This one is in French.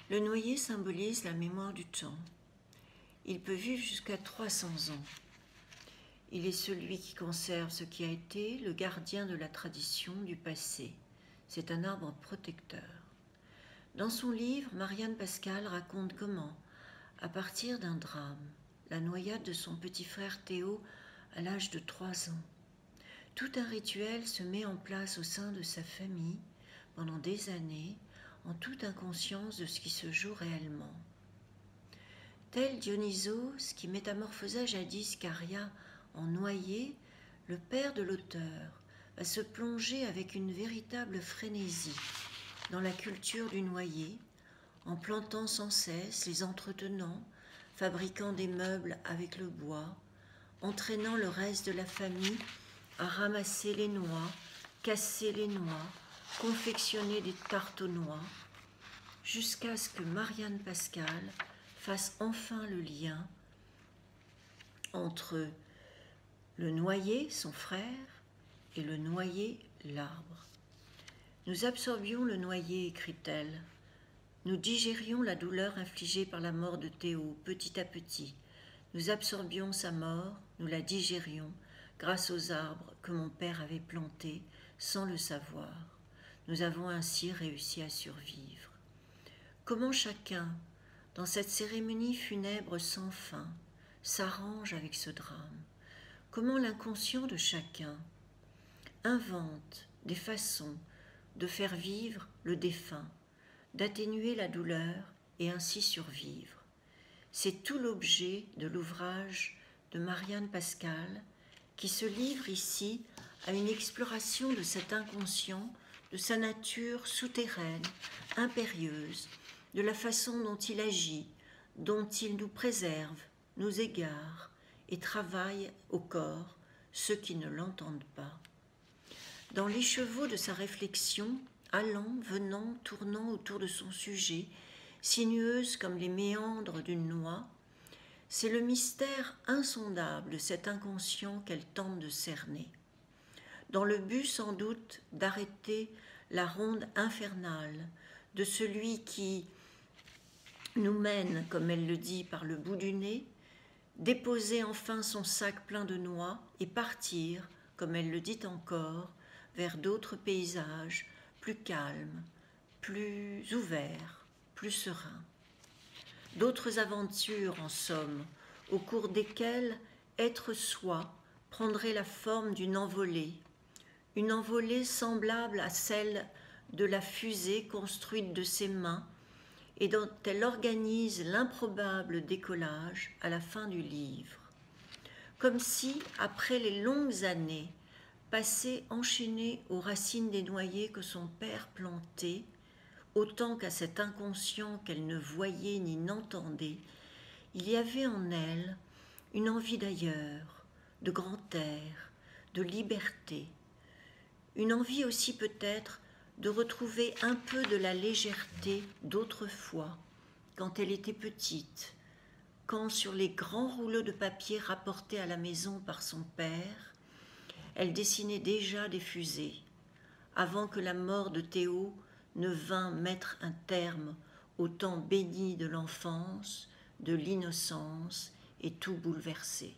Le noyer symbolise la mémoire du temps. Il peut vivre jusqu'à 300 ans. Il est celui qui conserve ce qui a été, le gardien de la tradition du passé. C'est un arbre protecteur. Dans son livre, Marianne Pascal raconte comment, à partir d'un drame, la noyade de son petit frère Théo à l'âge de 3 ans, tout un rituel se met en place au sein de sa famille pendant des années, en toute inconscience de ce qui se joue réellement. Tel Dionysos qui métamorphosa jadis Caria en noyer, le père de l'auteur va se plonger avec une véritable frénésie dans la culture du noyer, en plantant sans cesse, les entretenant, fabriquant des meubles avec le bois, entraînant le reste de la famille à ramasser les noix, casser les noix, confectionner des tartes aux noix, jusqu'à ce que Marianne Pascal fasse enfin le lien entre le noyer, son frère, et le noyer, l'arbre. Nous absorbions le noyer, écrit-elle. Nous digérions la douleur infligée par la mort de Théo, petit à petit. Nous absorbions sa mort, nous la digérions, grâce aux arbres que mon père avait plantés, sans le savoir. Nous avons ainsi réussi à survivre. Comment chacun, dans cette cérémonie funèbre sans fin, s'arrange avec ce drame? Comment l'inconscient de chacun invente des façons de faire vivre le défunt, d'atténuer la douleur et ainsi survivre? C'est tout l'objet de l'ouvrage de Marianne Pascal qui se livre ici à une exploration de cet inconscient, de sa nature souterraine, impérieuse, de la façon dont il agit, dont il nous préserve, nous égare et travaille au corps ceux qui ne l'entendent pas. Dans l'écheveau de sa réflexion, allant, venant, tournant autour de son sujet, sinueuse comme les méandres d'une noix, c'est le mystère insondable de cet inconscient qu'elle tente de cerner. Dans le but sans doute d'arrêter la ronde infernale de celui qui nous mène, comme elle le dit, par le bout du nez, déposer enfin son sac plein de noix et partir, comme elle le dit encore, vers d'autres paysages plus calmes, plus ouverts, plus sereins. D'autres aventures, en somme, au cours desquelles être soi prendrait la forme d'une envolée semblable à celle de la fusée construite de ses mains et dont elle organise l'improbable décollage à la fin du livre. Comme si, après les longues années passées enchaînées aux racines des noyers que son père plantait, autant qu'à cet inconscient qu'elle ne voyait ni n'entendait, il y avait en elle une envie d'ailleurs, de grand air, de liberté, une envie aussi peut-être de retrouver un peu de la légèreté d'autrefois, quand elle était petite, quand sur les grands rouleaux de papier rapportés à la maison par son père, elle dessinait déjà des fusées, avant que la mort de Théo ne vint mettre un terme au temps béni de l'enfance, de l'innocence et tout bouleverser.